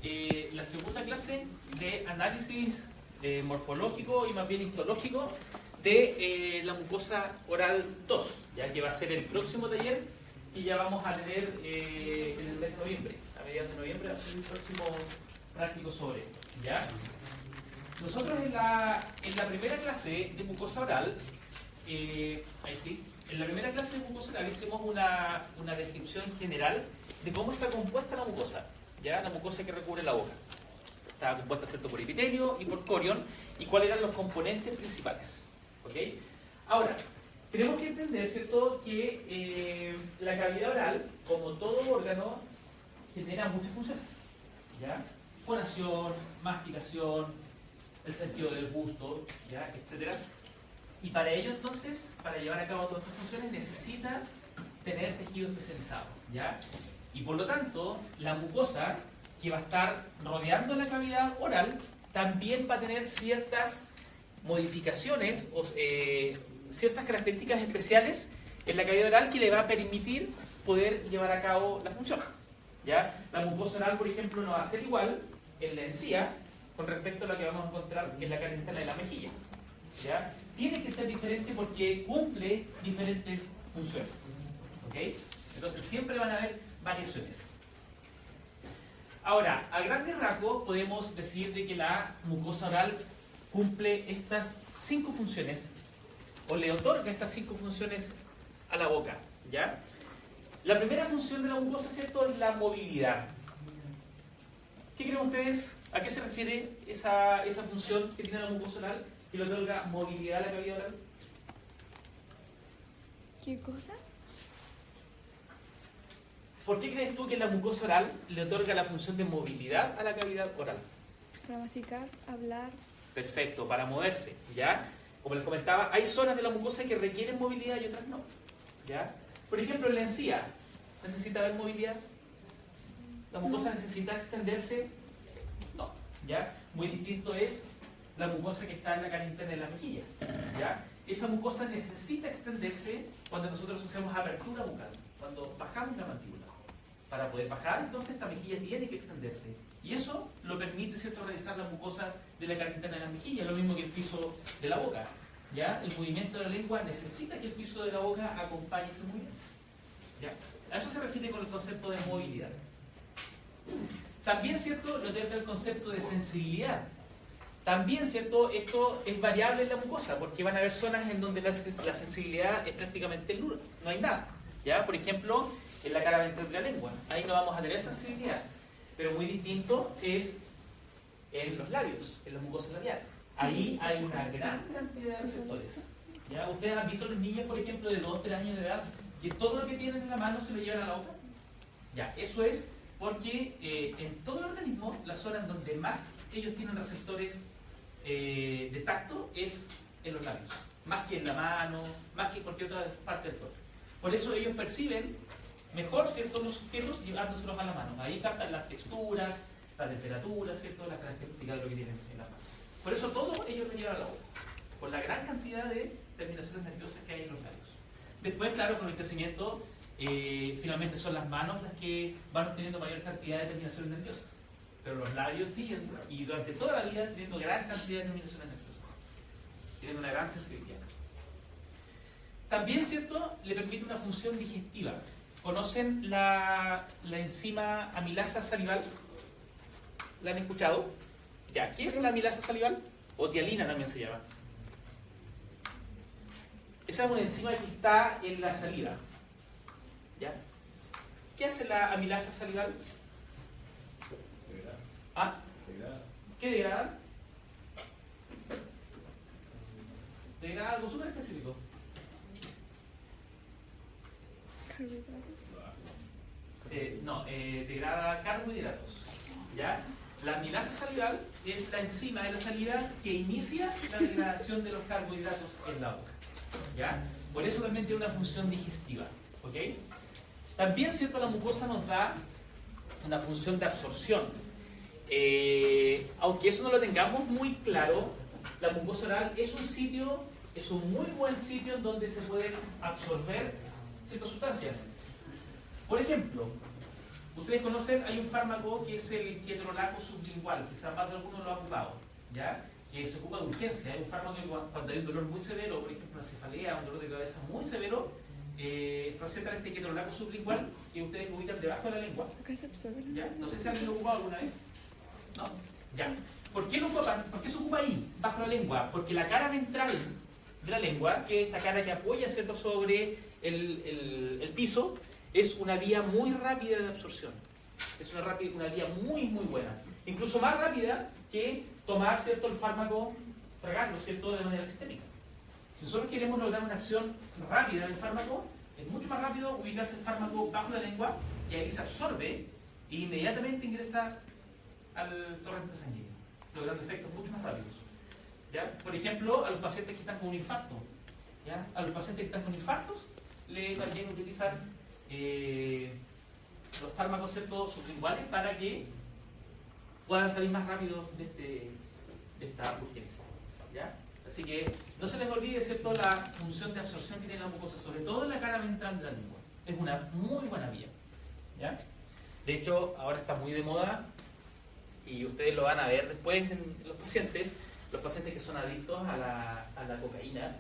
la segunda clase de análisis morfológico y más bien histológico de la mucosa oral 2, ya que va a ser el próximo taller y ya vamos a tener en el mes de noviembre, a mediados de noviembre va a ser el próximo práctico sobre esto, ¿ya? Nosotros en la primera clase de mucosa oral, ahí sí, en la primera clase de mucosa oral hicimos una descripción general de cómo está compuesta la mucosa, ¿ya? La mucosa que recubre la boca. Estaba compuesta, ¿cierto?, por epitelio y por corión, y cuáles eran los componentes principales, ¿ok? Ahora, tenemos que entender, ¿cierto?, que la cavidad oral, como todo órgano, genera muchas funciones, ¿ya? Fonación, masticación, el sentido del gusto, ¿ya?, etcétera. Y para ello, entonces, para llevar a cabo todas estas funciones, necesita tener tejido especializado, ¿ya? Y por lo tanto, la mucosa que va a estar rodeando la cavidad oral también va a tener ciertas modificaciones o ciertas características especiales en la cavidad oral que le va a permitir poder llevar a cabo la función, ¿ya? La mucosa oral, por ejemplo, no va a ser igual en la encía con respecto a lo que vamos a encontrar en la cara interna de la mejilla, ¿ya? Tiene que ser diferente porque cumple diferentes funciones, ¿ok? Entonces siempre van a haber variaciones. Ahora, a grandes rasgos podemos decir de que la mucosa oral cumple estas 5 funciones o le otorga estas 5 funciones a la boca, ¿ya? La primera función de la mucosa, ¿cierto?, es la movilidad. ¿Qué creen ustedes? ¿A qué se refiere esa función que tiene la mucosa oral que le otorga movilidad a la cavidad oral? ¿Qué cosa? ¿Por qué crees tú que la mucosa oral le otorga la función de movilidad a la cavidad oral? Para masticar, hablar. Perfecto, para moverse, ¿ya? Como les comentaba, hay zonas de la mucosa que requieren movilidad y otras no, ¿ya? Por ejemplo, en la encía, ¿necesita haber movilidad? ¿La mucosa necesita extenderse? No, ¿ya? Muy distinto es la mucosa que está en la cara interna de las mejillas, ¿ya? Esa mucosa necesita extenderse cuando nosotros hacemos apertura bucal, cuando bajamos la mandíbula. Para poder bajar, entonces esta mejilla tiene que extenderse. Y eso lo permite, ¿cierto?, realizar la mucosa de la cara interna de las mejillas, lo mismo que el piso de la boca, ¿ya? El movimiento de la lengua necesita que el piso de la boca acompañe ese movimiento, ¿ya? A eso se refiere con el concepto de movilidad. También, ¿cierto?, lo tiene el concepto de sensibilidad. También, ¿cierto?, esto es variable en la mucosa, porque van a haber zonas en donde la sensibilidad es prácticamente nula, no hay nada, ¿ya? Por ejemplo, en la cara ventral de la lengua, ahí no vamos a tener sensibilidad, pero muy distinto es en los labios, en la mucosa labial. Ahí hay una gran cantidad de receptores, ¿ya? Ustedes han visto a los niños, por ejemplo, de 2 o 3 años de edad, que todo lo que tienen en la mano se lo llevan a la boca. Ya, eso es porque en todo el organismo, la zona en donde más ellos tienen receptores de tacto es en los labios, más que en la mano, más que en cualquier otra parte del cuerpo. Por eso ellos perciben mejor, ¿cierto?, los objetos llevándoselos a la mano. Ahí captan las texturas, la temperatura, ¿cierto?, las características de lo que tienen en la mano. Por eso todo ellos lo llevan a la boca, por la gran cantidad de terminaciones nerviosas que hay en los labios. Después, claro, con el crecimiento, finalmente son las manos las que van obteniendo mayor cantidad de terminaciones nerviosas. Pero los labios siguen, y durante toda la vida, teniendo gran cantidad de terminaciones nerviosas. Tienen una gran sensibilidad. También, ¿cierto?, le permite una función digestiva. ¿Conocen la enzima amilasa salival? ¿La han escuchado? Ya, ¿qué es la amilasa salival? O tialina también se llama. Esa es una enzima que está en la saliva, ¿ya? ¿Qué hace la amilasa salival? ¿Ah? ¿Qué degrada? Degrada algo súper específico. Degrada carbohidratos, ¿ya? La amilasa salival es la enzima de la saliva que inicia la degradación de los carbohidratos en la boca, ¿ya? Por eso también tiene una función digestiva, ¿ok? También, ¿cierto?, la mucosa nos da una función de absorción. Aunque eso no lo tengamos muy claro, la mucosa oral es un muy buen sitio en donde se pueden absorber ciertas sustancias. Por ejemplo, Ustedes conocen, hay un fármaco que es el ketorolaco sublingual, quizás más de algunos lo han ocupado, ¿ya? Que se ocupa de urgencia. Es un fármaco que cuando hay un dolor muy severo, por ejemplo una cefalea, un dolor de cabeza muy severo, recetan este ketorolaco sublingual que ustedes ubican debajo de la lengua. Acá se absorbe. ¿Ya? No sé si alguien lo ha ocupado alguna vez. ¿No? Ya. ¿Por qué lo ocupan? ¿Por qué se ocupa ahí, bajo la lengua? Porque la cara ventral de la lengua, que es esta cara que apoya, ¿cierto?, sobre el piso, es una vía muy rápida de absorción. Es una vía muy, muy buena. Incluso más rápida que tomar, ¿cierto?, el fármaco, tragarlo, ¿cierto?, de manera sistémica. Si nosotros queremos lograr una acción rápida del fármaco, es mucho más rápido ubicarse el fármaco bajo la lengua y ahí se absorbe e inmediatamente ingresa al torrente sanguíneo, logrando efectos mucho más rápidos. ¿Ya? Por ejemplo, a los pacientes que están con un infarto, ¿ya? A los pacientes que están con infartos, le también utilizan los fármacos, ¿cierto?, sublinguales para que puedan salir más rápido de esta urgencia. ¿Ya? Así que no se les olvide, ¿cierto?, la función de absorción que tiene la mucosa, sobre todo en la cara ventral de la lengua. Es una muy buena vía. ¿Ya? De hecho, ahora está muy de moda y ustedes lo van a ver después en los pacientes que son adictos a la cocaína,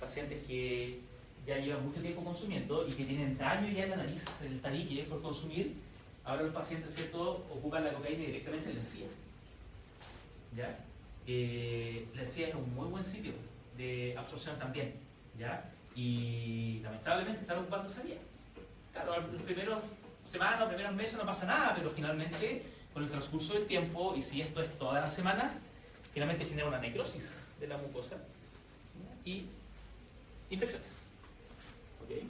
pacientes que ya llevan mucho tiempo consumiendo y que tienen daño ya en la nariz, en el tabique por consumir. Ahora los pacientes, ¿cierto?, ocupan la cocaína directamente en la encía. ¿Ya? La encía es un muy buen sitio de absorción también, ¿ya? Y lamentablemente están ocupando esa vía. Claro, los primeros semanas, los primeros meses no pasa nada, pero finalmente, con el transcurso del tiempo, y si esto es todas las semanas, finalmente genera una necrosis de la mucosa y infecciones. ¿Okay?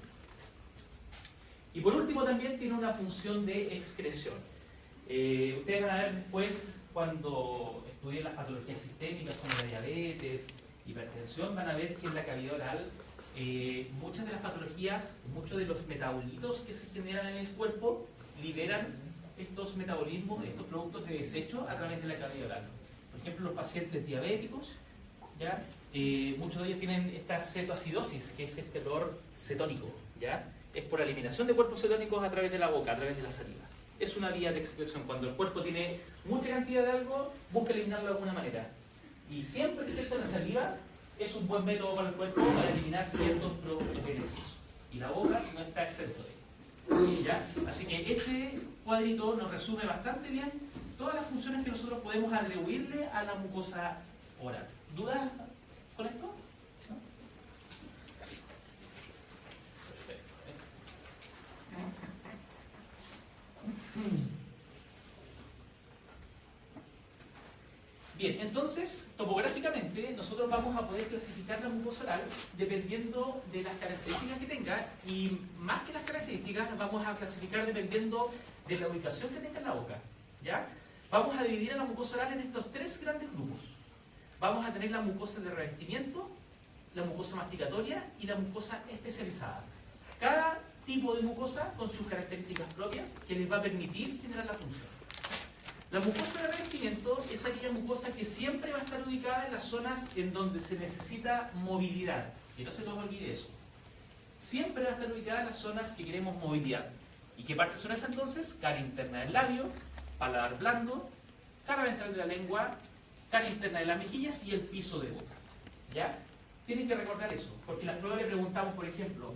Y por último también tiene una función de excreción. Ustedes van a ver después, cuando estudien las patologías sistémicas como la diabetes, hipertensión, van a ver que en la cavidad oral muchas de las patologías, muchos de los metabolitos que se generan en el cuerpo liberan estos metabolismos, estos productos de desecho a través de la cavidad oral. Por ejemplo, los pacientes diabéticos, ¿ya? Muchos de ellos tienen esta cetoacidosis, que es este olor cetónico, ¿ya? Es por eliminación de cuerpos cetónicos a través de la boca, a través de la saliva. Es una vía de excreción. Cuando el cuerpo tiene mucha cantidad de algo, busca eliminarlo de alguna manera. Y siempre, excepto la saliva, es un buen método para el cuerpo para eliminar ciertos productos beneficiosos. Y la boca no está exento de ello. ¿Ya? Así que este cuadrito nos resume bastante bien todas las funciones que nosotros podemos atribuirle a la mucosa oral. ¿Dudas con esto? ¿No? Perfecto. Bien, entonces, topográficamente, nosotros vamos a poder clasificar la mucosa oral dependiendo de las características que tenga, y más que las características, las vamos a clasificar dependiendo de la ubicación que tenga en la boca. ¿Ya? Vamos a dividir a la mucosa oral en estos tres grandes grupos. Vamos a tener la mucosa de revestimiento, la mucosa masticatoria y la mucosa especializada. Cada tipo de mucosa con sus características propias que les va a permitir generar la función. La mucosa de revestimiento es aquella mucosa que siempre va a estar ubicada en las zonas en donde se necesita movilidad. Que no se nos olvide eso. Siempre va a estar ubicada en las zonas que queremos movilidad. ¿Y qué partes son esas entonces? Cara interna del labio, paladar blando, cara ventral de la lengua, cara interna de las mejillas y el piso de boca. ¿Ya? Tienen que recordar eso, porque en las pruebas le preguntamos, por ejemplo,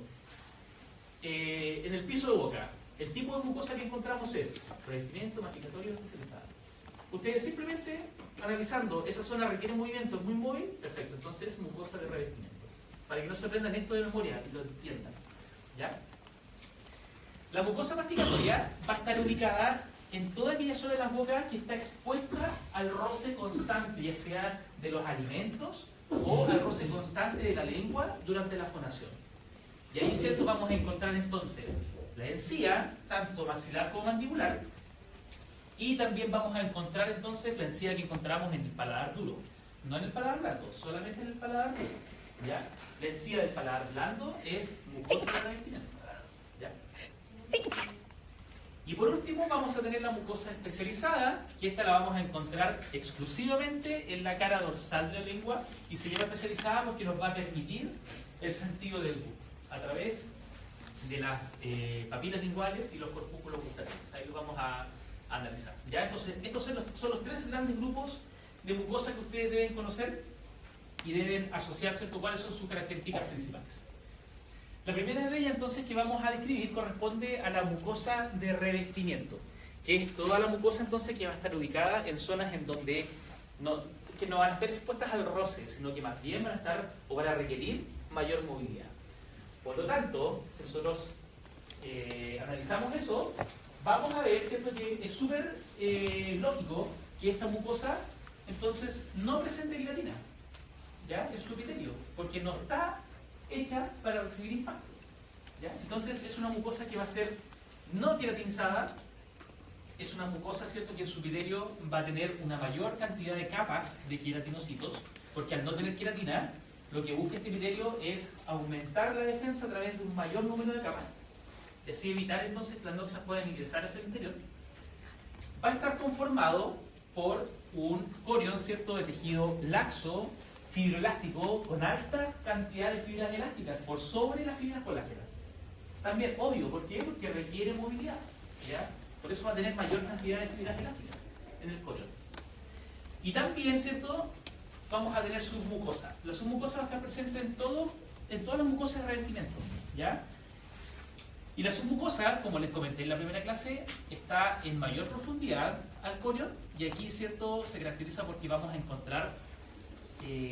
en el piso de boca, el tipo de mucosa que encontramos es revestimiento, masticatorio, especializado. Ustedes simplemente, analizando, esa zona requiere movimiento, es muy móvil, perfecto, entonces mucosa de revestimiento. Para que no se aprendan esto de memoria y lo entiendan. ¿Ya? La mucosa masticatoria va a estar ubicada en toda aquella zona de las bocas que está expuesta al roce constante, ya sea de los alimentos o al roce constante de la lengua durante la fonación. Y ahí, ¿cierto?, vamos a encontrar entonces la encía, tanto maxilar como mandibular, y también vamos a encontrar entonces la encía que encontramos en el paladar duro, no en el paladar blando, solamente en el paladar duro. ¿Ya? La encía del paladar blando es mucosa de revestimiento. ¿Ya? Y por último vamos a tener la mucosa especializada, que esta la vamos a encontrar exclusivamente en la cara dorsal de la lengua, y se llama especializada porque nos va a permitir el sentido del gusto a través de las papilas linguales y los corpúsculos gustativos. Ahí los vamos a analizar. ¿Ya? Entonces, estos son los tres grandes grupos de mucosa que ustedes deben conocer y deben asociarse con cuáles son sus características principales. La primera de ellas, entonces, que vamos a describir corresponde a la mucosa de revestimiento, que es toda la mucosa, entonces, que va a estar ubicada en zonas en donde que no van a estar expuestas al roce, sino que más bien van a estar o van a requerir mayor movilidad. Por lo tanto, si nosotros analizamos eso, vamos a ver, ¿cierto?, que es súper lógico que esta mucosa, entonces, no presente queratina, ¿ya? En su epitelio, porque no está hecha para recibir impacto, ¿ya? Entonces, es una mucosa que va a ser no queratinizada, es una mucosa, ¿cierto?, que en su epitelio va a tener una mayor cantidad de capas de queratinocitos, porque al no tener queratina, lo que busca este epitelio es aumentar la defensa a través de un mayor número de capas, y así evitar entonces que las noxas puedan ingresar hacia el interior. Va a estar conformado por un corión, ¿cierto?, de tejido laxo, fibroelástico, con alta cantidad de fibras elásticas, por sobre las fibras colágenas. También, obvio, ¿por qué? Porque requiere movilidad, ¿ya? Por eso va a tener mayor cantidad de fibras elásticas en el corión. Y también, ¿cierto?, vamos a tener submucosa. La submucosa va a estar presente en todas las mucosas de revestimiento, ¿ya? Y la submucosa, como les comenté en la primera clase, está en mayor profundidad al corión, y aquí, ¿cierto?, se caracteriza porque vamos a encontrar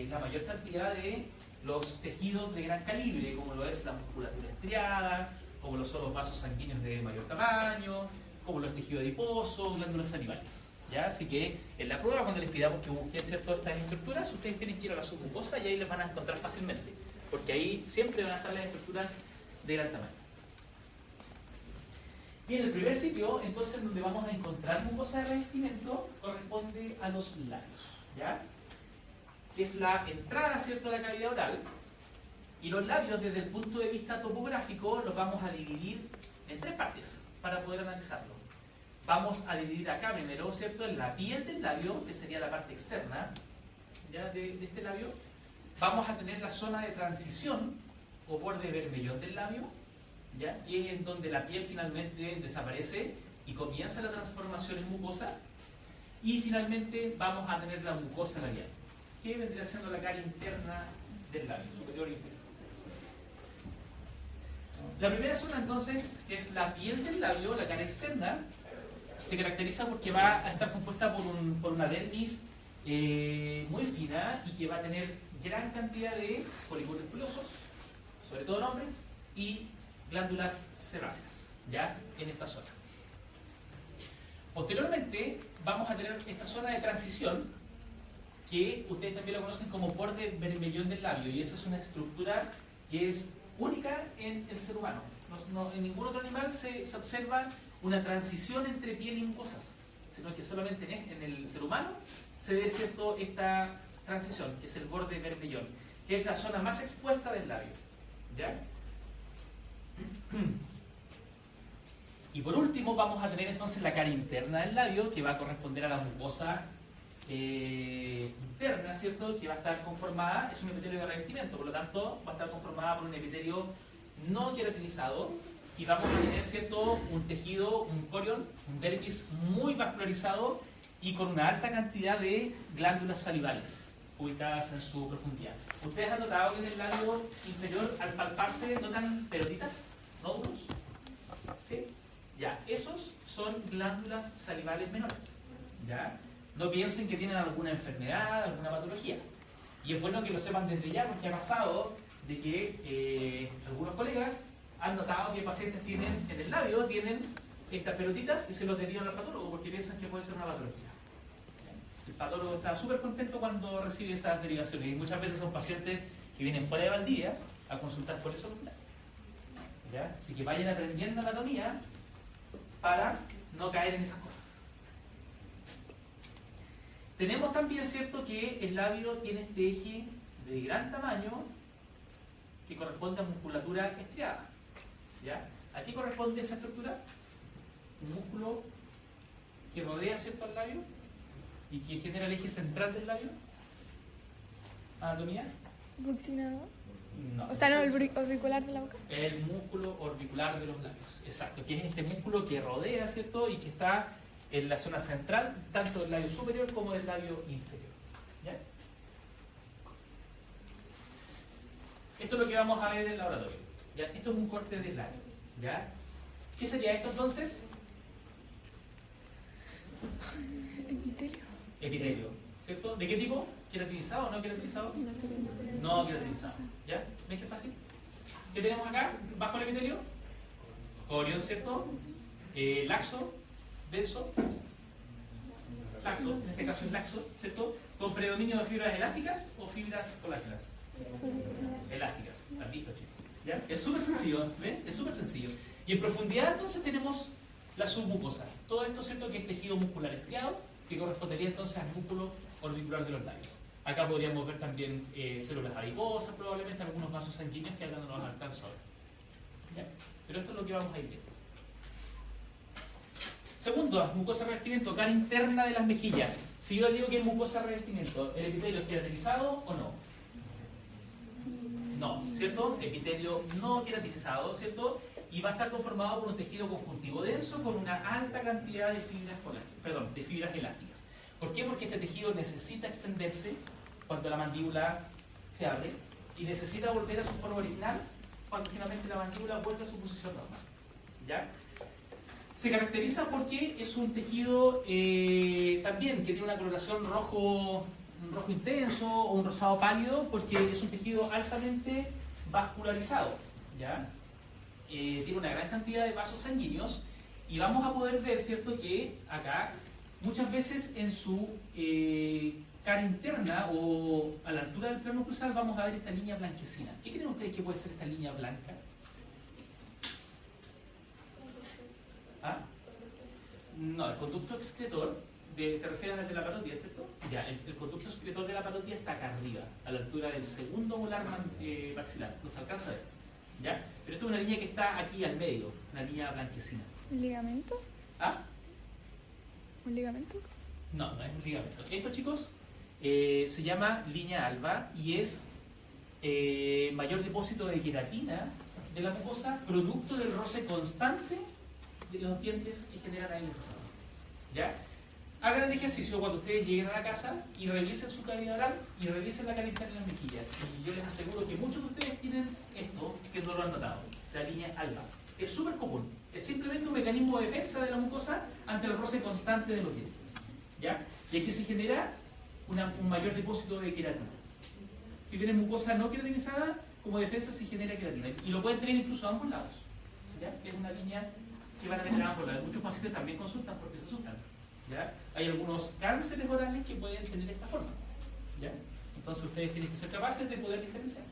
la mayor cantidad de los tejidos de gran calibre, como lo es la musculatura estriada, como lo son los vasos sanguíneos de mayor tamaño, como los tejidos adiposos, glándulas salivales, ¿ya? Así que en la prueba, cuando les pidamos que busquen, ¿cierto?, estas estructuras, ustedes tienen que ir a la submucosa y ahí les van a encontrar fácilmente, porque ahí siempre van a estar las estructuras de gran tamaño. Y en el primer sitio, entonces, donde vamos a encontrar mucosa de revestimiento, corresponde a los labios, ¿ya? Que es la entrada, ¿cierto?, de la cavidad oral. Y los labios, desde el punto de vista topográfico, los vamos a dividir en tres partes para poder analizarlo. Vamos a dividir acá primero, ¿cierto?, en la piel del labio, que sería la parte externa, ¿ya?, de este labio. Vamos a tener la zona de transición o borde vermellón del labio, ¿ya?, que es en donde la piel finalmente desaparece y comienza la transformación en mucosa. Y finalmente vamos a tener la mucosa labial, que vendría siendo la cara interna del labio, superior e inferior. La primera zona, entonces, que es la piel del labio, la cara externa, se caracteriza porque va a estar compuesta por una dermis muy fina y que va a tener gran cantidad de folículos pilosos, sobre todo en hombres, y glándulas sebáceas, ¿ya?, en esta zona. Posteriormente, vamos a tener esta zona de transición, que ustedes también lo conocen como borde vermellón del labio, y esa es una estructura que es única en el ser humano. En ningún otro animal se observa una transición entre piel y mucosas, sino que solamente en el ser humano se ve, ¿cierto?, esta transición, que es el borde vermellón, que es la zona más expuesta del labio, ¿ya? Y por último vamos a tener entonces la cara interna del labio, que va a corresponder a la mucosa interna, ¿cierto?, que va a estar conformada, es un epitelio de revestimiento, por lo tanto va a estar conformada por un epitelio no queratinizado, y vamos a tener, ¿cierto?, un tejido, un corión, un dermis muy vascularizado y con una alta cantidad de glándulas salivales ubicadas en su profundidad. ¿Ustedes han notado que en el labio inferior, al palparse, notan pelotitas, nódulos? ¿Sí? Ya, esos son glándulas salivales menores, ¿ya? No piensen que tienen alguna enfermedad, alguna patología. Y es bueno que lo sepan desde ya, porque ha pasado de que algunos colegas han notado que pacientes tienen en el labio, tienen estas pelotitas y se los derivan al patólogo porque piensan que puede ser una patología. El patólogo está súper contento cuando recibe esas derivaciones, y muchas veces son pacientes que vienen fuera de Valdivia a consultar por eso. ¿Ya? Así que vayan aprendiendo anatomía para no caer en esas cosas. Tenemos también, ¿cierto?, que el labio tiene este eje de gran tamaño que corresponde a musculatura estriada, ¿ya? ¿A qué corresponde esa estructura? Un músculo que rodea, ¿cierto?, al labio y que genera el eje central del labio. ¿Anatomía? Buccinador. No. O sea, no, el auricular de la boca. El músculo orbicular de los labios, exacto, que es este músculo que rodea, ¿cierto? Y que está en la zona central, tanto del labio superior como del labio inferior. ¿Ya? Esto es lo que vamos a ver en el laboratorio. ¿Ya? Esto es un corte del labio. ¿Ya? ¿Qué sería esto entonces? Epitelio. Epitelio, ¿cierto? ¿De qué tipo? ¿Queratinizado o no queratinizado? No queratinizado. ¿Ya? ¿Ven qué fácil? ¿Qué tenemos acá? Bajo el epitelio. Corión, ¿cierto? Laxo, denso. Lacto, en este caso es laxo, ¿cierto? Con predominio de fibras elásticas o fibras colágenas. Elásticas. ¿Has visto, chicos? ¿Ya? Es súper sencillo, ¿ven? Es súper sencillo. Y en profundidad entonces tenemos la submucosa. Todo esto, ¿cierto? Que es tejido muscular estriado, que correspondería entonces al músculo orbicular de los labios. Acá podríamos ver también células adiposas, probablemente algunos vasos sanguíneos que acá no nos alcanzan. ¿Ya? Pero esto es lo que vamos a ir viendo. Segundo, mucosa revestimiento, cara interna de las mejillas. Si yo digo que es mucosa revestimiento, ¿el epitelio es queratinizado o no? No, ¿cierto? Epitelio no queratinizado, ¿cierto? Y va a estar conformado por un tejido conjuntivo denso con una alta cantidad de fibras de fibras elásticas. ¿Por qué? Porque este tejido necesita extenderse cuando la mandíbula se abre y necesita volver a su forma original cuando finalmente la mandíbula vuelve a su posición normal. ¿Ya? Se caracteriza porque es un tejido también que tiene una coloración rojo intenso o un rosado pálido, porque es un tejido altamente vascularizado. ¿Ya? Tiene una gran cantidad de vasos sanguíneos y vamos a poder ver, ¿cierto?, que acá muchas veces en su cara interna o a la altura del plano cruzal vamos a ver esta línea blanquecina. ¿Qué creen ustedes que puede ser esta línea blanca? ¿Ah? No, el conducto excretor, te refieres al de la parotia, ¿cierto? Ya, el conducto excretor de la parotia está acá arriba, a la altura del segundo molar maxilar, no se alcanza a ver, ¿ya? Pero esta es una línea que está aquí al medio, una línea blanquecina. ¿Un ligamento? ¿Ah? ¿Un ligamento? No, no es un ligamento. Esto, chicos, se llama línea alba y es mayor depósito de queratina de la mucosa, producto del roce constante de los dientes que generan ahí en esa zona. ¿Ya? Hagan el ejercicio cuando ustedes lleguen a la casa y revisen su cavidad oral y revisen la cara interna de las mejillas. Y yo les aseguro que muchos de ustedes tienen esto que no lo han notado, la línea alba. Es súper común. Es simplemente un mecanismo de defensa de la mucosa ante el roce constante de los dientes. ¿Ya? Y aquí se genera un mayor depósito de queratina. Si viene mucosa no queratinizada, como defensa se genera queratina. Y lo pueden tener incluso a ambos lados. ¿Ya? Es una línea que van a tener a ambos lados. Muchos pacientes también consultan porque se asustan. ¿Ya? Hay algunos cánceres orales que pueden tener esta forma. ¿Ya? Entonces ustedes tienen que ser capaces de poder diferenciar.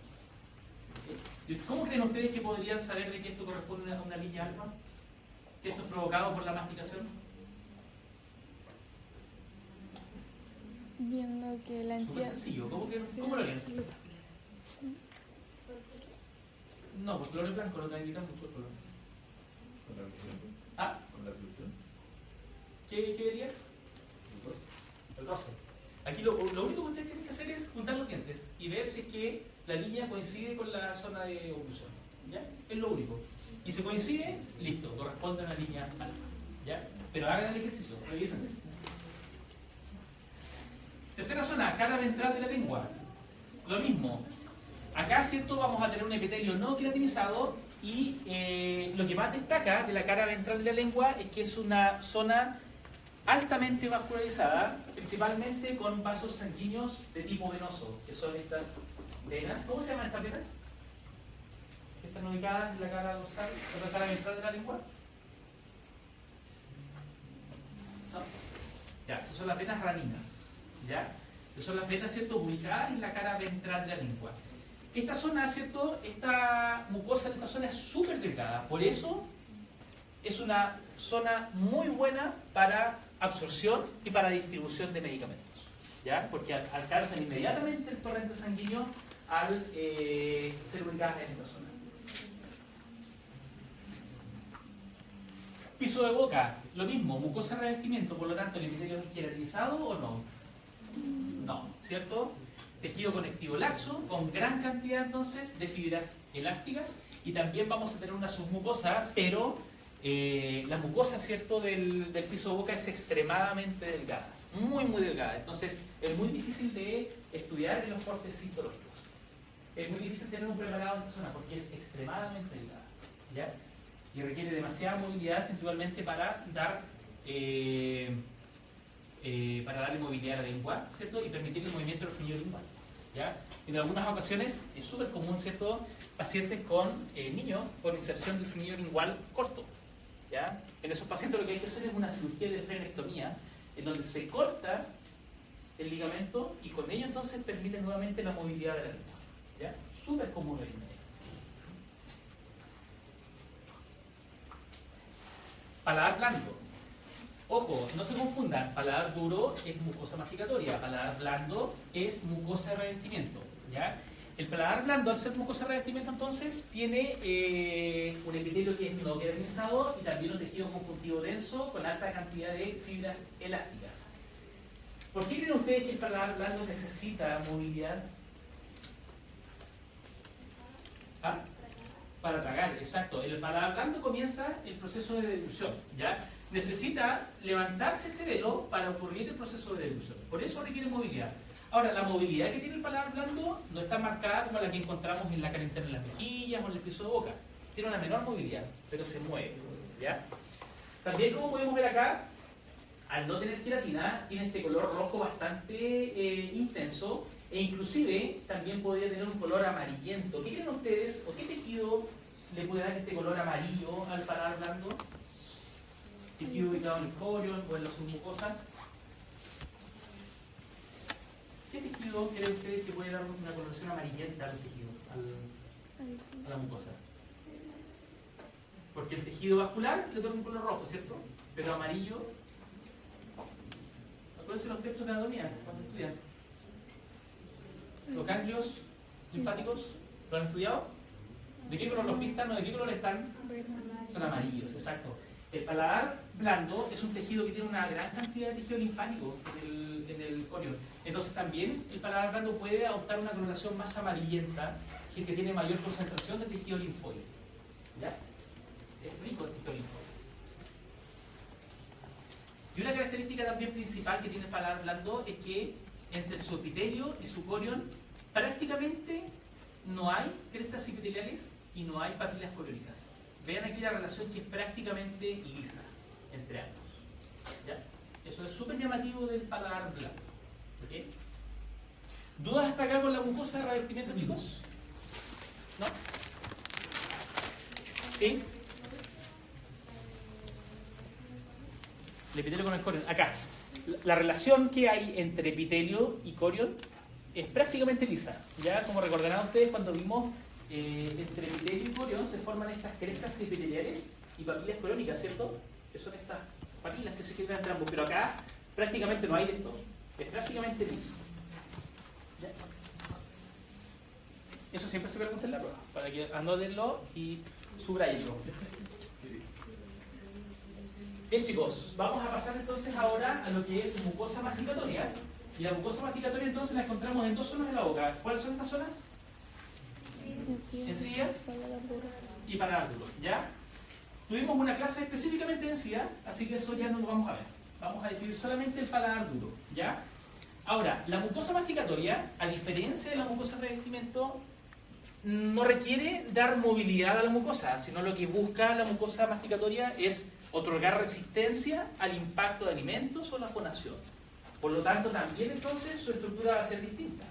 ¿Okay? ¿Cómo creen ustedes que podrían saber de que esto corresponde a una línea alfa? ¿Que esto es provocado por la masticación? Viendo que la Súper encía... sencillo. ¿Cómo lo harían? No, pues color blanco no te indica mucho el color. ¿Con la oclusión? ¿Ah? ¿Con la oclusión? ¿Qué dirías? El roce. Aquí lo único que ustedes tienen que hacer es juntar los dientes y ver si es que la línea coincide con la zona de oclusión. ¿Ya? Es lo único. Y si coincide, listo, corresponde a una línea alfa. ¿Ya? Pero hagan el ejercicio, revísense. Tercera zona, cara ventral de la lengua. Lo mismo. Acá, ¿cierto? Vamos a tener un epitelio no queratinizado y lo que más destaca de la cara ventral de la lengua es que es una zona altamente vascularizada, principalmente con vasos sanguíneos de tipo venoso, que son estas venas. ¿Cómo se llaman estas venas? Que están ubicadas en la cara dorsal, en la cara ventral de la lengua. ¿No? Ya, esas son las venas raninas. ¿Ya? Esas son las venas, ¿cierto?, ubicadas en la cara ventral de la lengua. Esta zona, ¿cierto?, esta mucosa de esta zona es súper delgada, por eso es una zona muy buena para absorción y para distribución de medicamentos, ¿ya? Porque alcanzan inmediatamente el torrente sanguíneo al ser ubicadas en esta zona. Piso de boca, lo mismo, mucosa revestimiento, por lo tanto, ¿el epitelio es queratinizado o no? No, ¿cierto? tejido conectivo laxo con gran cantidad entonces de fibras elásticas, y también vamos a tener una submucosa, pero la mucosa, ¿cierto?, del piso boca es extremadamente delgada, muy delgada, entonces es muy difícil de estudiar en los cortes citológicos. Es muy difícil tener un preparado en esta zona porque es extremadamente delgada, ¿ya? Y requiere demasiada movilidad, principalmente para darle movilidad a la lengua, ¿cierto? Y permitir el movimiento del frenillo lingual, ¿ya? En algunas ocasiones es súper común, ¿cierto?, pacientes con niños con inserción del frenillo lingual corto, ¿ya? En esos pacientes lo que hay que hacer es una cirugía de frenectomía, en donde se corta el ligamento y con ello entonces permite nuevamente la movilidad de la lengua, ¿ya? Súper común hoy en día. Paladar blando. Ojo, no se confundan, paladar duro es mucosa masticatoria, paladar blando es mucosa de revestimiento, ¿ya? El paladar blando, al ser mucosa de revestimiento, entonces tiene un epitelio que es no queratinizado y también un tejido conjuntivo denso con alta cantidad de fibras elásticas. ¿Por qué creen ustedes que el paladar blando necesita movilidad? ¿Ah? Para tragar, exacto. El paladar blando comienza el proceso de deglución, ¿ya? Necesita levantarse este velo para ocurrir el proceso de deglución. Por eso requiere movilidad. Ahora, la movilidad que tiene el paladar blando no está marcada como la que encontramos en la cara interna de las mejillas o en el piso de boca. Tiene una menor movilidad, pero se mueve, ¿ya? También, como podemos ver acá, al no tener queratina, tiene este color rojo bastante intenso, e inclusive también podría tener un color amarillento. ¿Qué creen ustedes, o qué tejido le puede dar este color amarillo al paladar blando? ¿Tejido ubicado en el corion o en la submucosa? ¿Qué tejido creen ustedes que puede dar una coloración amarillenta al tejido, a la mucosa? Porque el tejido vascular le torna un color rojo, ¿cierto? Pero amarillo. Acuérdense los textos de anatomía cuando estudian. Los ganglios linfáticos, ¿lo han estudiado? ¿De qué color los pintan o de qué color están? Son amarillos, exacto. El paladar blando es un tejido que tiene una gran cantidad de tejido linfático en el corion. Entonces también el paladar blando puede adoptar una coloración más amarillenta si es que tiene mayor concentración de tejido linfóide. ¿Ya? Es rico el tejido linfóide. Y una característica también principal que tiene el paladar blando es que entre su epitelio y su corion prácticamente no hay crestas epiteliales y no hay papilas coriónicas. Vean aquí la relación que es prácticamente lisa entre ambos, ¿ya? Eso es súper llamativo del paladar blando, ¿ok? ¿Dudas hasta acá con la mucosa de revestimiento, chicos? ¿No? ¿Sí? El epitelio con el corion. Acá, la relación que hay entre epitelio y corion es prácticamente lisa. Ya, como recordarán ustedes, cuando vimos entre epitelio y corion se forman estas crestas epiteliales y papilas coriónicas, ¿cierto? Que son estas papilas que se quedan entre ambos. Pero acá prácticamente no hay de esto. Es prácticamente liso. ¿Ya? Eso siempre se pregunta en la prueba, para que anótenlo y subrayenlo. Bien, chicos, vamos a pasar entonces ahora a lo que es mucosa masticatoria. Y la mucosa masticatoria entonces la encontramos en dos zonas de la boca. ¿Cuáles son estas zonas? Encía y paladar duro, ¿ya? Tuvimos una clase específicamente de encía, así que eso ya no lo vamos a ver. Vamos a definir solamente el paladar duro, ¿ya? Ahora, la mucosa masticatoria, a diferencia de la mucosa de revestimiento, no requiere dar movilidad a la mucosa, sino lo que busca la mucosa masticatoria es otorgar resistencia al impacto de alimentos o la fonación. Por lo tanto, también entonces su estructura va a ser distinta.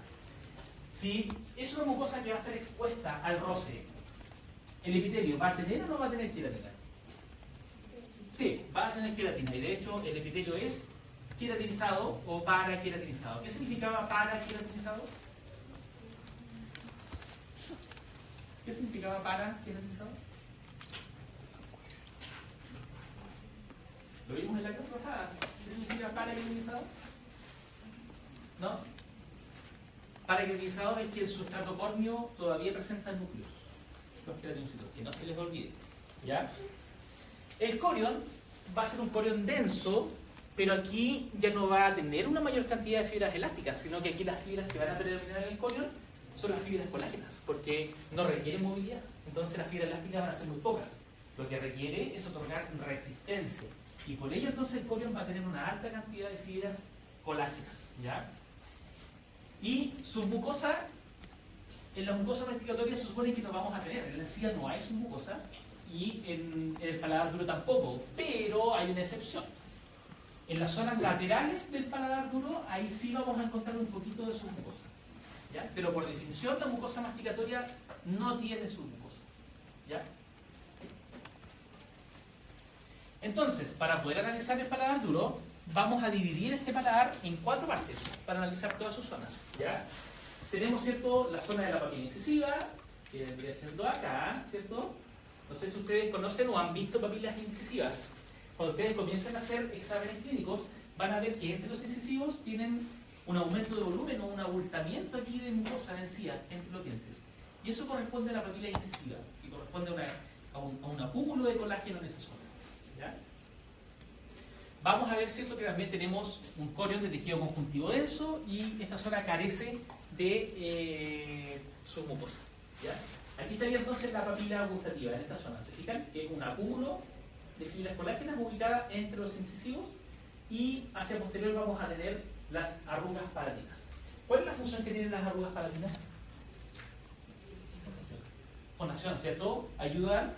Si es una mucosa que va a estar expuesta al roce, ¿el epitelio va a tener o no va a tener queratina? Sí, va a tener queratina. Y de hecho, el epitelio es queratinizado o paraqueratinizado. ¿Qué significaba paraqueratinizado? ¿Qué significaba paraqueratinizado? Lo vimos en la clase pasada. ¿Qué significa paraqueratinizado? ¿No? Paraqueratinizado es que el sustrato córneo todavía presenta núcleos, los queratinocitos, que no se les olvide, ¿ya? El corion va a ser un corion denso pero aquí ya no va a tener una mayor cantidad de fibras elásticas, sino que aquí las fibras que van a predominar en el corion son las fibras colágenas, porque no requieren movilidad. Entonces las fibras elásticas van a ser muy pocas. Lo que requiere es otorgar resistencia. Y por ello entonces el corion va a tener una alta cantidad de fibras colágenas, ¿ya? Y submucosa, en la mucosa masticatoria se supone que no vamos a tener. En la encía no hay submucosa y en el paladar duro tampoco, pero hay una excepción. En las zonas laterales del paladar duro, ahí sí vamos a encontrar un poquito de submucosa, ¿ya? Pero por definición la mucosa masticatoria no tiene submucosa, ¿ya? Entonces, para poder analizar el paladar duro, vamos a dividir este paladar en 4 partes para analizar todas sus zonas, ¿ya? Tenemos, ¿cierto?, la zona de la papila incisiva, que vendría siendo acá, ¿cierto? No sé si ustedes conocen o han visto papilas incisivas. Cuando ustedes comiencen a hacer exámenes clínicos, van a ver que entre los incisivos tienen un aumento de volumen o un abultamiento aquí de mucosa de encía entre los dientes. Y eso corresponde a la papila incisiva y corresponde a un acúmulo de colágeno en esa zona, ¿ya? Vamos a ver, ¿cierto?, que también tenemos un corion de tejido conjuntivo denso y esta zona carece de submucosa, ¿ya? Aquí estaría entonces la papila gustativa en esta zona, ¿se fijan? Que es un acúmulo de fibras colágenas ubicada entre los incisivos y hacia posterior vamos a tener las arrugas palatinas. ¿Cuál es la función que tienen las arrugas palatinas? Fonación, ¿cierto? Ayudan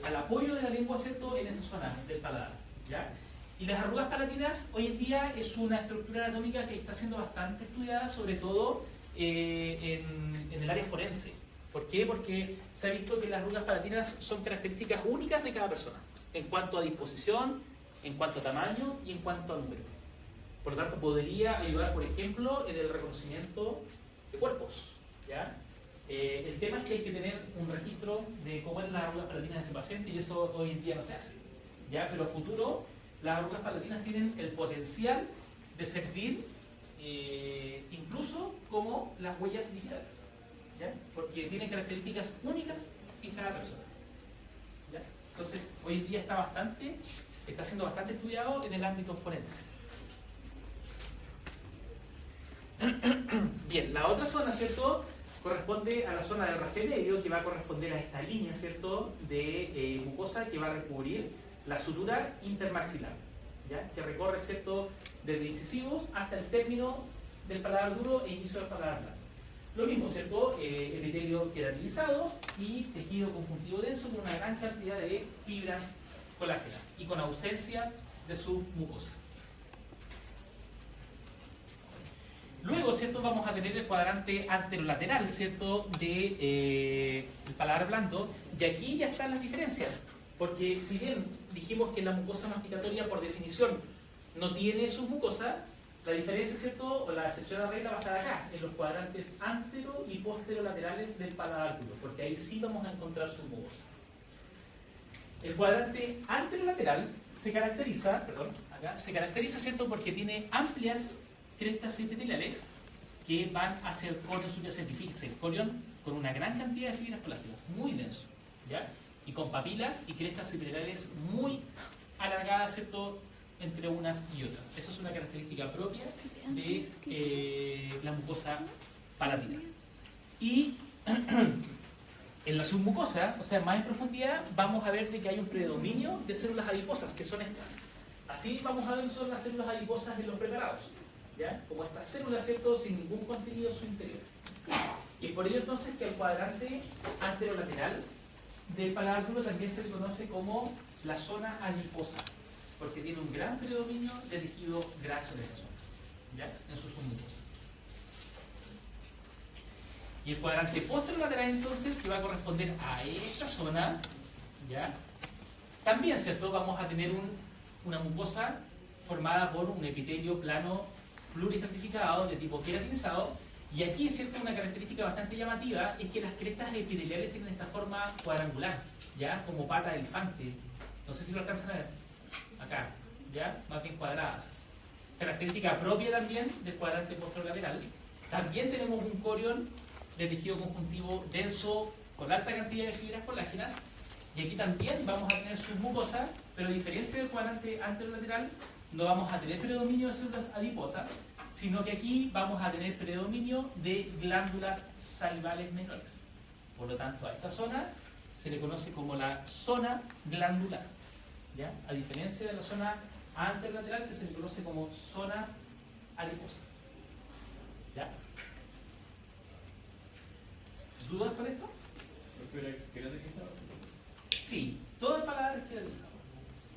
al apoyo de la lengua, ¿cierto?, en esa zona del paladar, ¿ya? Y las arrugas palatinas hoy en día es una estructura anatómica que está siendo bastante estudiada, sobre todo en el área forense. ¿Por qué? Porque se ha visto que las arrugas palatinas son características únicas de cada persona, en cuanto a disposición, en cuanto a tamaño y en cuanto a número. Por lo tanto, podría ayudar, por ejemplo, en el reconocimiento de cuerpos, ¿ya? El tema es que hay que tener un registro de cómo es la arrugas palatinas de ese paciente y eso hoy en día no se hace, ¿ya? Pero a futuro, las arrugas palatinas tienen el potencial de servir incluso como las huellas digitales, ¿ya? Porque tienen características únicas en cada persona, ¿ya? Entonces, hoy en día está siendo bastante estudiado en el ámbito forense. Bien, la otra zona, ¿cierto?, corresponde a la zona del rafe medio, que va a corresponder a esta línea, ¿cierto?, de mucosa que va a recubrir la sutura intermaxilar, ¿ya?, que recorre, ¿cierto?, desde incisivos hasta el término del paladar duro e inicio del paladar blando. Lo mismo, ¿cierto?, epitelio queratinizado y tejido conjuntivo denso con una gran cantidad de fibras colágenas y con ausencia de submucosa. Luego, ¿cierto?, vamos a tener el cuadrante anterolateral, ¿cierto?, de el paladar blando, y aquí ya están las diferencias, porque si bien dijimos que la mucosa masticatoria por definición no tiene submucosa, la diferencia, ¿cierto?, o la excepción a la regla va a estar acá, en los cuadrantes antero y posterolaterales del paladar duro, porque ahí sí vamos a encontrar submucosa. El cuadrante anterolateral se caracteriza, ¿cierto?, porque tiene amplias crestas epiteliales que van hacia el corion subyacente. Fíjense, el corion con una gran cantidad de fibras colágenas, muy denso, ¿ya? Y con papilas y crestas epiteliales muy alargadas, ¿cierto?, entre unas y otras. Eso es una característica propia de la mucosa palatina. Y en la submucosa, o sea, más en profundidad, vamos a ver de que hay un predominio de células adiposas, que son estas. Así vamos a ver son las células adiposas en los preparados, ¿ya? Como estas células, ¿cierto?, sin ningún contenido en su interior. Y por ello entonces que el cuadrante anterolateral del paladar duro también se le conoce como la zona adiposa, porque tiene un gran predominio de tejido graso en esa zona, ¿ya?, en su submucosa. Y el cuadrante posterolateral entonces, que va a corresponder a esta zona, ¿ya?, también, ¿cierto?, vamos a tener una mucosa formada por un epitelio plano pluristratificado de tipo queratinizado, y aquí, ¿cierto?, una característica bastante llamativa es que las crestas epiteliales tienen esta forma cuadrangular, ¿ya?, como pata de elefante. No sé si lo alcanzan a ver acá, ¿ya?, más bien cuadradas. Característica propia también del cuadrante posterolateral. También tenemos un corion de tejido conjuntivo denso con alta cantidad de fibras colágenas, y aquí también vamos a tener submucosa, pero a diferencia del cuadrante anterolateral, no vamos a tener predominio de células adiposas, sino que aquí vamos a tener predominio de glándulas salivales menores. Por lo tanto, a esta zona se le conoce como la zona glandular, ¿ya? A diferencia de la zona anterolateral, que se le conoce como zona adiposa. ¿Ya? ¿Dudas con esto? ¿Prefiere queratinizado? Sí, todo el paladar es queratinizado.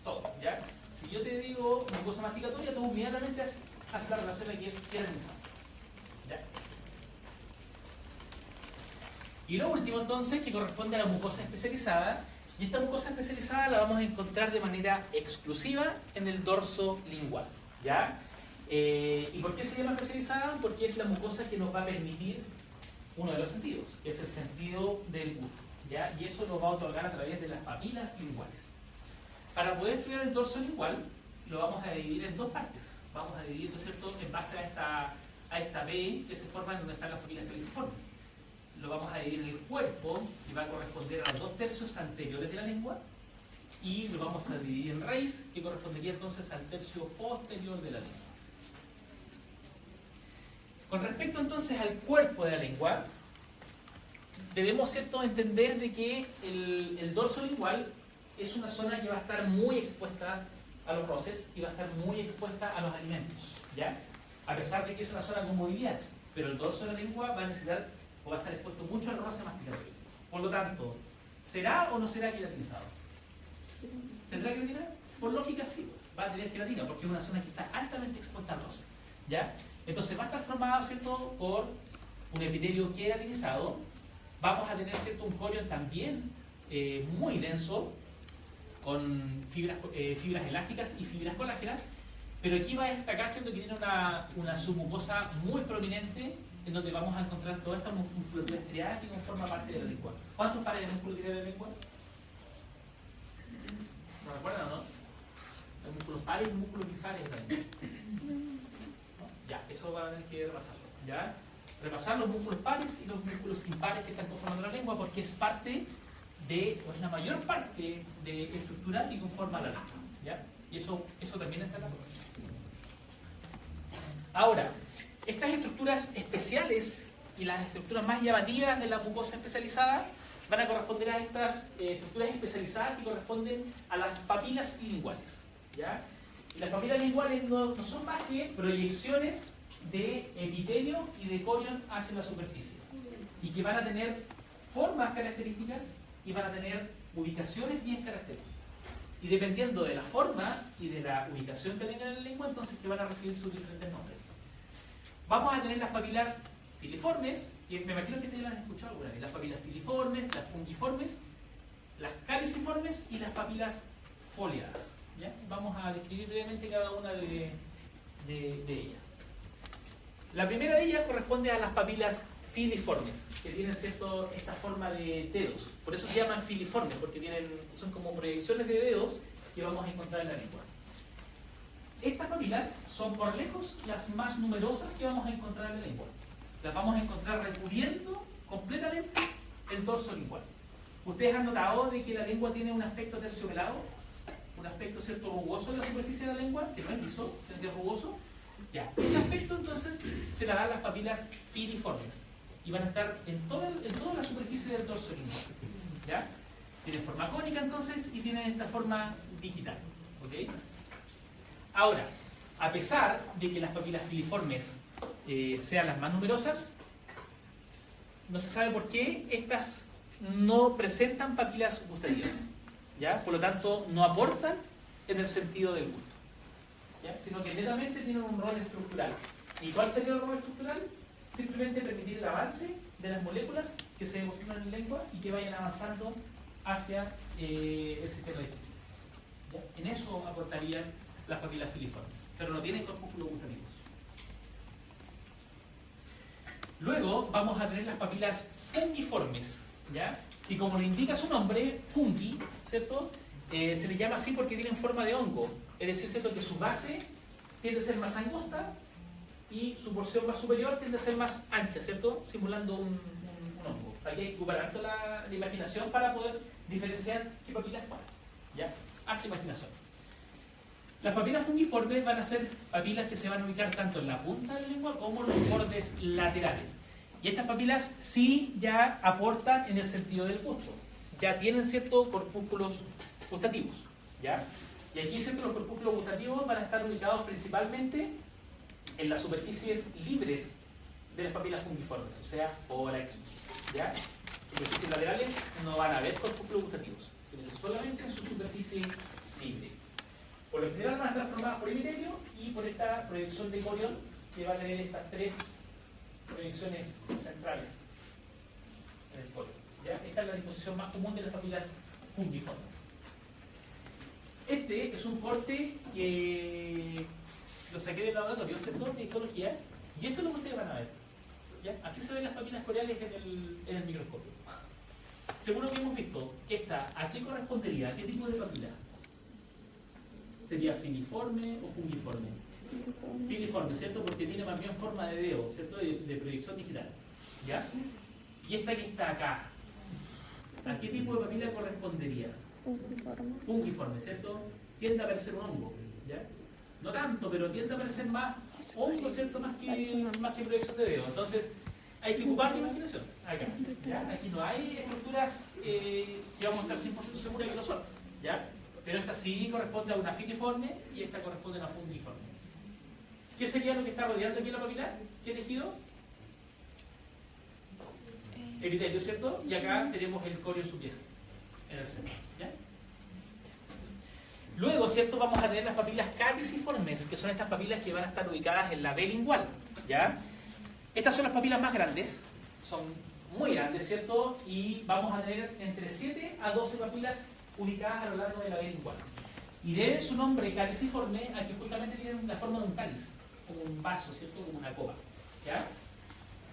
Todo, ¿ya? Si yo te digo mucosa masticatoria, tú inmediatamente haces la relación de que es queratinizado. ¿Ya? Y lo último entonces, que corresponde a la mucosa especializada, y esta mucosa especializada la vamos a encontrar de manera exclusiva en el dorso lingual, ¿ya? ¿Y por qué se llama especializada? Porque es la mucosa que nos va a permitir uno de los sentidos, que es el sentido del gusto, ¿ya? Y eso lo va a otorgar a través de las papilas linguales. Para poder estudiar el dorso lingual, lo vamos a dividir en dos partes. Vamos a dividir, ¿no es cierto?, en base a esta B que se forma en donde están las papilas caliciformes. Lo vamos a dividir en el cuerpo, que va a corresponder a los 2/3 anteriores de la lengua, y lo vamos a dividir en raíz, que correspondería entonces al tercio posterior de la lengua. Con respecto entonces al cuerpo de la lengua, debemos, ¿cierto?, entender de que el dorso lingual es una zona que va a estar muy expuesta a los roces y va a estar muy expuesta a los alimentos, ¿ya? A pesar de que es una zona con movilidad, pero el dorso de la lengua va a necesitar o va a estar expuesto mucho al roce masticatorio. Por lo tanto, ¿será o no será queratinizado? ¿Tendrá queratina? Por lógica sí, pues, va a tener queratina porque es una zona que está altamente expuesta al roce, ¿ya? Entonces va a estar formado, ¿cierto?, por un epitelio queratinizado. Vamos a tener, ¿cierto?, un corion también muy denso, con fibras elásticas y fibras colágenas, pero aquí va a destacar, ¿cierto?, que tiene una submucosa muy prominente, en donde vamos a encontrar toda esta musculatura estriada que conforma parte de la lengua. ¿Cuántos pares de músculo tiene la lengua? ¿No recuerdan o no? Hay músculos pares y músculos impares de la lengua. ¿No? Ya, eso van a tener que repasarlo. ¿Ya? Repasar los músculos pares y los músculos impares que están conformando la lengua, porque es parte de, o es la mayor parte de estructura que conforma la lengua. ¿Ya? Y eso también está en la prueba. Ahora, estas estructuras especiales y las estructuras más llamativas de la mucosa especializada van a corresponder a estas estructuras especializadas que corresponden a las papilas linguales, ¿ya? Y las papilas linguales no son más que proyecciones de epitelio y de corion hacia la superficie, y que van a tener formas características y van a tener ubicaciones bien características. Y dependiendo de la forma y de la ubicación que tengan en la lengua, entonces que van a recibir sus diferentes nombres. Vamos a tener las papilas filiformes, y me imagino que ustedes las han escuchado alguna vez, las papilas filiformes, las fungiformes, las caliciformes y las papilas foliadas, ¿ya? Vamos a describir brevemente cada una de ellas. La primera de ellas corresponde a las papilas filiformes, que tienen, ¿cierto?, esta forma de dedos. Por eso se llaman filiformes, porque son como proyecciones de dedos que vamos a encontrar en la lengua. Estas papilas son por lejos las más numerosas que vamos a encontrar en la lengua. Las vamos a encontrar recubriendo completamente el dorso lingual. Ustedes han notado de que la lengua tiene un aspecto terciopelado, un aspecto, ¿cierto?, rugoso en la superficie de la lengua, que no es liso, que es rugoso. Ya, ese aspecto entonces se le dan las papilas filiformes y van a estar en toda la superficie del dorso lingual. ¿Ya? Tienen forma cónica entonces y tienen esta forma digital. ¿Ok? Ahora, a pesar de que las papilas filiformes sean las más numerosas, no se sabe por qué estas no presentan papilas gustativas, ¿ya? Por lo tanto, no aportan en el sentido del gusto, ¿ya? Sino que netamente tienen un rol estructural. ¿Y cuál sería el rol estructural? Simplemente permitir el avance de las moléculas que se depositan en la lengua y que vayan avanzando hacia el sistema digestivo, ¿ya? En eso aportarían las papilas filiformes, pero no tienen corpúsculos gustativos. Luego vamos a tener las papilas fungiformes, ¿ya? Que como le indica su nombre, fungi, ¿cierto? Se le llama así porque tienen forma de hongo, es decir, ¿cierto?, que su base tiende a ser más angosta y su porción más superior tiende a ser más ancha, ¿cierto?, simulando un hongo. Aquí hay que ocupar harto la imaginación para poder diferenciar qué papilas cuál, ¿ya? Harta imaginación. Las papilas fungiformes van a ser papilas que se van a ubicar tanto en la punta de la lengua como en los bordes laterales. Y estas papilas sí ya aportan en el sentido del gusto. Ya tienen ciertos corpúsculos gustativos, ¿ya? Y aquí siempre los corpúsculos gustativos van a estar ubicados principalmente en las superficies libres de las papilas fungiformes, o sea, por aquí, ¿ya? Superficies laterales no van a haber corpúsculos gustativos, sino solamente en su superficie libre. Por lo general van a estar formadas por epitelio y por esta proyección de corión que va a tener estas tres proyecciones centrales en el corión, ¿ya? Esta es la disposición más común de las papilas fungiformes. Este es un corte que lo saqué del laboratorio, ¿cierto? De histología, y esto es lo que ustedes van a ver, ¿ya? Así se ven las papilas coriales en el microscopio. Seguro que hemos visto esta, ¿a qué correspondería? ¿A qué tipo de papila? ¿Sería filiforme o fungiforme? Filiforme, ¿cierto? Porque tiene más bien forma de dedo, ¿cierto? De proyección digital, ¿ya? Y esta que está acá, ¿a qué tipo de papila correspondería? Fungiforme, ¿cierto? Tiende a parecer un hongo, ¿ya? No tanto, pero tiende a parecer más hongo, ¿cierto? Más que proyección de dedo. Entonces, hay que ocupar la imaginación acá, ¿ya? Aquí no hay estructuras que vamos a estar 100% seguros que lo son, ¿ya? Pero esta sí corresponde a una filiforme y esta corresponde a una fungiforme. ¿Qué sería lo que está rodeando aquí la papila? ¿Qué tejido? Epitelio, ¿cierto? Y acá tenemos el corio en su pieza, en el centro, ¿ya? Luego, ¿cierto? Vamos a tener las papilas caliciformes, que son estas papilas que van a estar ubicadas en la B lingual, ¿ya? Estas son las papilas más grandes, son muy grandes, ¿cierto? Y vamos a tener entre 7 a 12 papilas ubicadas a lo largo de la B lingual. Y debe su nombre caliciforme a que justamente tienen la forma de un cáliz, como un vaso, ¿cierto? Como una copa, ¿ya?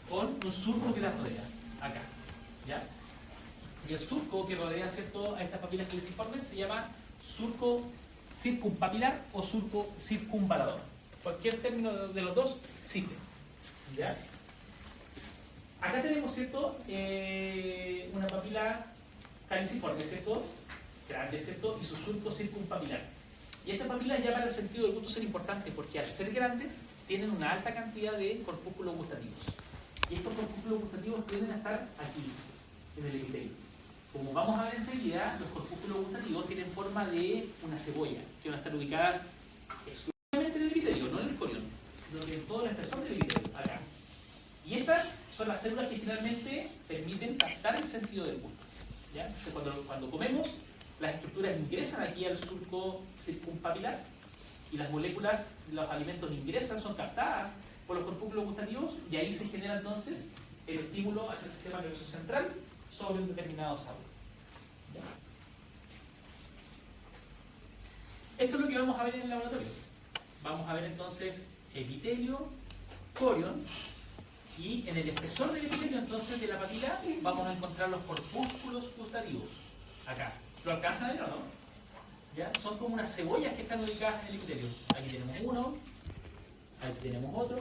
Con un surco que las rodea, acá, ¿ya? Y el surco que rodea, ¿cierto?, a estas papilas caliciformes se llama surco circumpapilar o surco circunvalador. Cualquier término de los dos sirve, ¿ya? Acá tenemos, ¿cierto?, una papila caliciforme, ¿cierto?, grande, ¿cierto?, y su surco circumpapilar. Y estas papilas ya para el sentido del gusto son importantes porque al ser grandes tienen una alta cantidad de corpúsculos gustativos. Y estos corpúsculos gustativos tienden a estar aquí, en el epitelio. Como vamos a ver enseguida, los corpúsculos gustativos tienen forma de una cebolla, que van a estar ubicadas exclusivamente en el epitelio, no en el corión, sino que en todo el espesor del epitelio, acá. Y estas son las células que finalmente permiten captar el sentido del gusto, ¿ya? Entonces, cuando comemos, las estructuras ingresan aquí al surco circumpapilar y las moléculas, los alimentos ingresan, son captadas por los corpúsculos gustativos y ahí se genera entonces el estímulo hacia el sistema nervioso central sobre un determinado sabor. ¿Ya? Esto es lo que vamos a ver en el laboratorio. Vamos a ver entonces epitelio, corión, y en el espesor del epitelio entonces de la papila vamos a encontrar los corpúsculos gustativos. Acá. ¿Lo alcanzan a ver o no? ¿Ya? Son como unas cebollas que están ubicadas en el epitelio. Aquí tenemos uno, aquí tenemos otro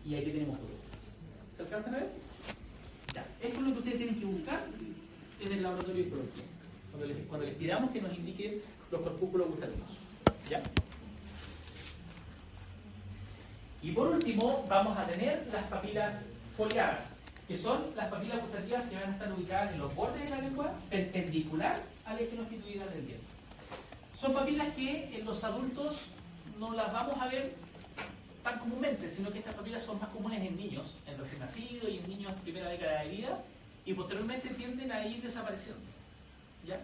y aquí tenemos otro. ¿Se alcanzan a ver? Ya. Esto es lo que ustedes tienen que buscar en el laboratorio de histología. Cuando les pidamos que nos indiquen los corpúsculos gustativos. ¿Ya? Y por último, vamos a tener las papilas foliadas, que son las papilas gustativas que van a estar ubicadas en los bordes de la lengua, perpendicular al eje longitudinal del diente. Son papilas que en los adultos no las vamos a ver tan comúnmente, sino que estas papilas son más comunes en niños, en recién nacidos y en niños en primera década de vida, y posteriormente tienden a ir desapareciendo, ¿ya?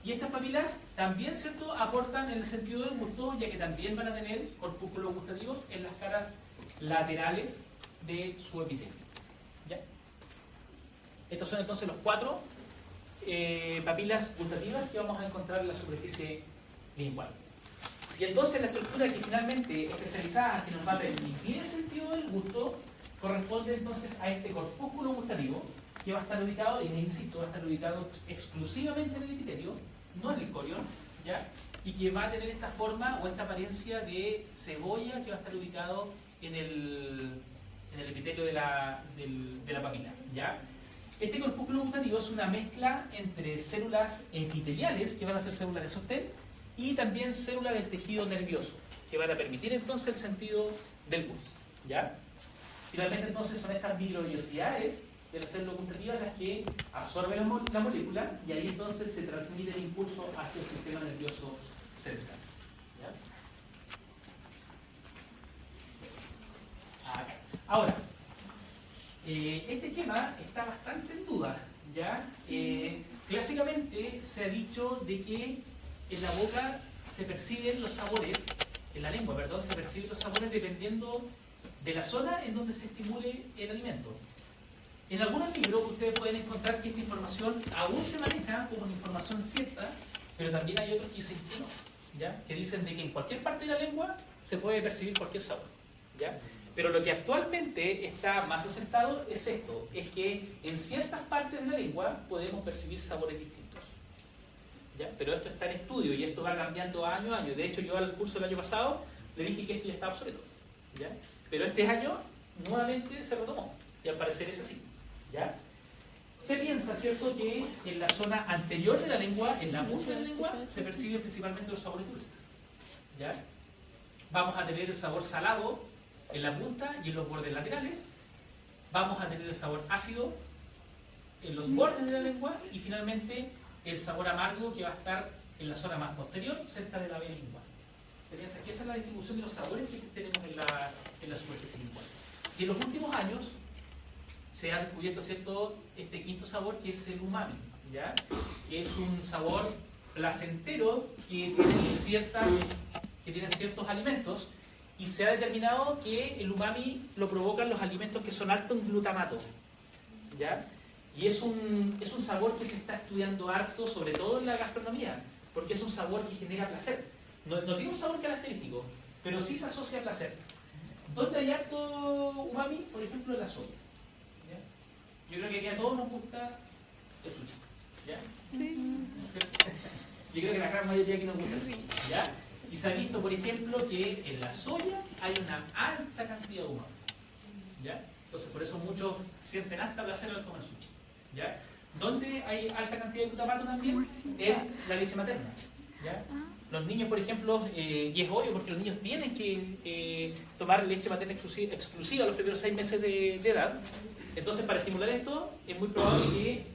Y estas papilas también, ¿cierto?, aportan en el sentido del gusto, ya que también van a tener corpúsculos gustativos en las caras laterales de su epitelio, ¿ya? Estos son entonces los 4 papilas gustativas que vamos a encontrar en la superficie lingual. Y entonces la estructura que finalmente especializada que nos va a permitir el sentido del gusto corresponde entonces a este corpúsculo gustativo que va a estar ubicado, y insisto, va a estar ubicado exclusivamente en el epitelio, no en el corión, ¿ya? Y que va a tener esta forma o esta apariencia de cebolla que va a estar ubicado en el epitelio de la papila, ¿ya? Este corpúsculo gustativo es una mezcla entre células epiteliales, que van a ser células de sostén, y también células del tejido nervioso, que van a permitir entonces el sentido del gusto. ¿Ya? Finalmente entonces son estas microvellosidades de las células gustativas las que absorben la molécula y ahí entonces se transmite el impulso hacia el sistema nervioso central. ¿Ya? Acá. Ahora, este esquema está bastante en duda. ¿Ya? Clásicamente se ha dicho de que en la boca se perciben los sabores, en la lengua, perdón, se perciben los sabores dependiendo de la zona en donde se estimule el alimento. En algunos libros ustedes pueden encontrar que esta información aún se maneja como una información cierta, pero también hay otros que dicen que no, ¿ya? Que dicen de que en cualquier parte de la lengua se puede percibir cualquier sabor, ¿ya? Pero lo que actualmente está más aceptado es esto, es que en ciertas partes de la lengua podemos percibir sabores distintos, ¿ya? Pero esto está en estudio y esto va cambiando año a año. De hecho, yo al curso del año pasado le dije que esto ya está obsoleto, ¿ya? Pero este año nuevamente se retomó y al parecer es así, ¿ya? Se piensa, ¿cierto?, que en la zona anterior de la lengua, en la punta de la lengua, se perciben principalmente los sabores dulces, ¿ya? Vamos a tener el sabor salado en la punta y en los bordes laterales. Vamos a tener el sabor ácido en los bordes de la lengua y finalmente el sabor amargo que va a estar en la zona más posterior, cerca de la vena lingual. Se piensa que esa es la distribución de los sabores que tenemos en la superficie lingual. Y en los últimos años se ha descubierto, ¿cierto?, este quinto sabor que es el umami, ¿ya? Que es un sabor placentero que tiene ciertos alimentos y se ha determinado que el umami lo provocan los alimentos que son altos en glutamato, ¿ya? Y es un sabor que se está estudiando harto, sobre todo en la gastronomía, porque es un sabor que genera placer. No tiene un sabor característico, pero sí se asocia a placer. ¿Dónde hay harto umami? Por ejemplo, en la soya. ¿Ya? Yo creo que aquí a todos nos gusta el sushi. ¿Ya? Sí. Yo creo que la gran mayoría que nos gusta el sushi. ¿Ya? Y se ha visto, por ejemplo, que en la soya hay una alta cantidad de umami. ¿Ya? Entonces, por eso muchos sienten hasta placer al comer sushi. ¿Ya? ¿Dónde hay alta cantidad de glutamato también? En la leche materna. ¿Ya? Los niños, por ejemplo, y es obvio porque los niños tienen que tomar leche materna exclusiva los primeros 6 meses de edad. Entonces, para estimular esto, es muy probable que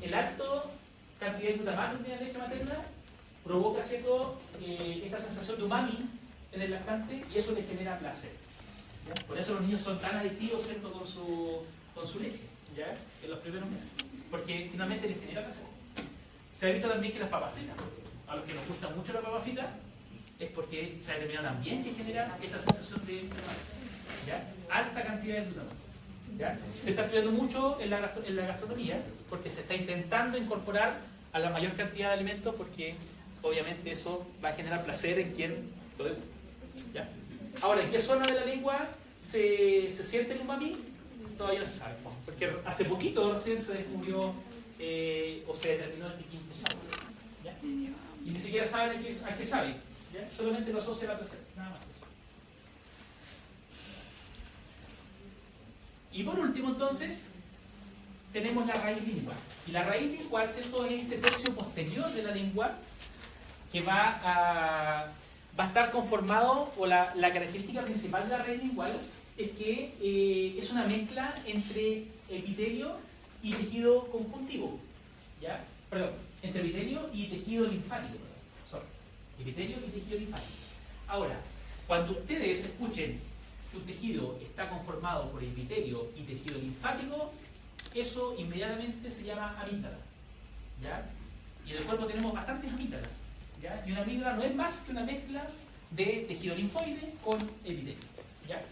el alto cantidad de glutamato de la leche materna provoca, ¿cierto?, esta sensación de umami en el lactante y eso le genera placer. ¿Ya? Por eso los niños son tan adictivos, ¿cierto?, con su leche, ¿ya?, en los primeros meses, porque finalmente les genera placer. Se ha visto también que las papas fritas, a los que nos gusta mucho la papa frita, es porque se ha determinado también que genera esta sensación de ¿ya? Alta cantidad de glutamato. ¿Ya? Se está estudiando mucho en la gastronomía porque se está intentando incorporar a la mayor cantidad de alimentos porque obviamente eso va a generar placer en quien lo degusta. ¿Ya? Ahora, ¿en qué zona de la lengua se siente el umami? Todavía no se sabe, porque hace poquito recién se descubrió o se determinó el quinto sabor. ¿Ya? Y ni siquiera saben a qué sabe, ¿ya? Solamente lo asocia a la placer, nada más. Y por último, entonces, tenemos la raíz lingual. Y la raíz lingual, ¿cierto?, es este tercio posterior de la lengua que va a estar conformado, o la característica principal de la raíz lingual es que es una mezcla entre epitelio y tejido conjuntivo. ¿Ya? Perdón, entre epitelio y tejido linfático. Epitelio y tejido linfático. Ahora, cuando ustedes escuchen que un tejido está conformado por epitelio y tejido linfático, eso inmediatamente se llama amígdala. ¿Ya? Y en el cuerpo tenemos bastantes amígdalas. ¿Ya? Y una amígdala no es más que una mezcla de tejido linfoide con epitelio. ¿Ya?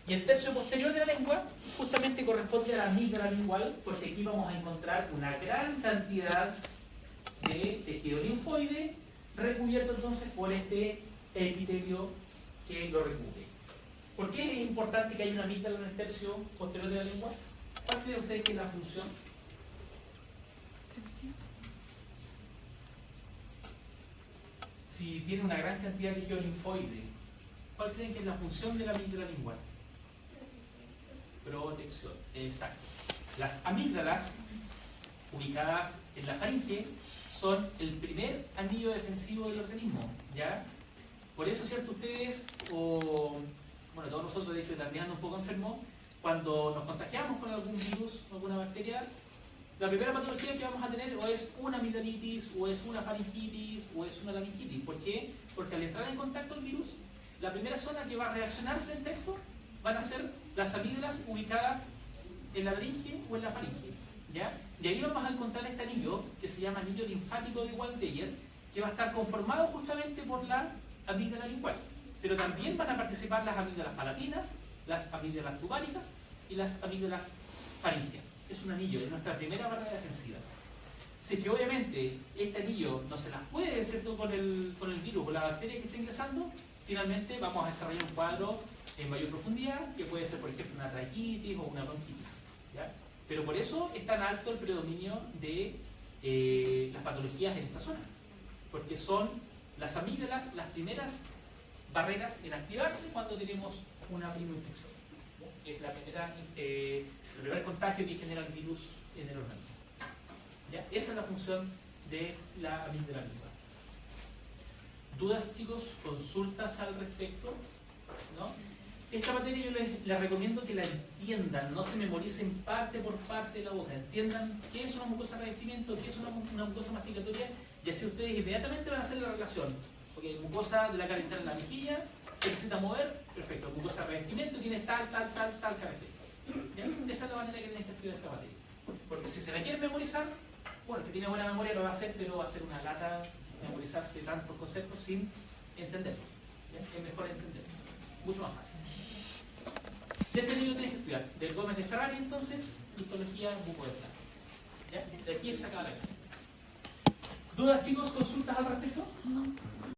Y el tercio posterior de la lengua justamente corresponde a la amígdala lingual, porque aquí vamos a encontrar una gran cantidad de tejido linfoide recubierto entonces por este epitelio que lo recubre. ¿Por qué es importante que haya una amígdala en el tercio posterior de la lengua? ¿Cuál creen ustedes que es la función? Si tiene una gran cantidad de tejido linfoide, ¿cuál creen que es la función de la amígdala lingual? Protección, exacto. Las amígdalas, ubicadas en la faringe, son el primer anillo defensivo del organismo, ¿ya? Por eso, ¿cierto? Ustedes, o bueno, todos nosotros de hecho también andamos un poco enfermos, cuando nos contagiamos con algún virus o alguna bacteria, la primera patología que vamos a tener o es una amigdalitis, o es una faringitis, o es una laringitis. ¿Por qué? Porque al entrar en contacto el virus, la primera zona que va a reaccionar frente a esto van a ser las amígdalas ubicadas en la laringe o en la faringe, ¿ya? Y ahí vamos a encontrar este anillo que se llama anillo linfático de Waldeyer, que va a estar conformado justamente por la amígdala lingual. Pero también van a participar las amígdalas palatinas, las amígdalas tubáricas y las amígdalas faringeas. Es un anillo, es nuestra primera barrera defensiva. Si es que obviamente este anillo no se las puede, ¿cierto?, con el virus o la bacteria que está ingresando, finalmente vamos a desarrollar un cuadro en mayor profundidad, que puede ser, por ejemplo, una tracheitis o una bronquitis, ¿ya? Pero por eso es tan alto el predominio de las patologías en esta zona, porque son las amígdalas las primeras barreras en activarse cuando tenemos una primera infección. Es el primer contagio que genera el virus en el organismo. ¿Ya? Esa es la función de la amígdala lingual. ¿Dudas, chicos? ¿Consultas al respecto? ¿No? Esta materia yo les recomiendo que la entiendan, no se memoricen parte por parte de la boca. Entiendan qué es una mucosa de revestimiento, qué es una mucosa masticatoria, y así ustedes inmediatamente van a hacer la relación. Porque mucosa de la cara interna en la mejilla, que necesita mover, perfecto. Mucosa de revestimiento tiene tal característica. ¿Ya? Esa es la manera que tienen que estudiar esta materia. Porque si se la quieren memorizar, bueno, el que tiene buena memoria lo va a hacer, pero va a ser una lata memorizarse tantos conceptos sin entenderlos. ¿Ya? Es mejor entenderlo. Mucho más fácil. De este libro tienes que estudiar. Del Gómez de Ferrari, entonces, histología bucodental. ¿Ya? De aquí se acaba la clase. ¿Dudas, chicos? ¿Consultas al respecto? No.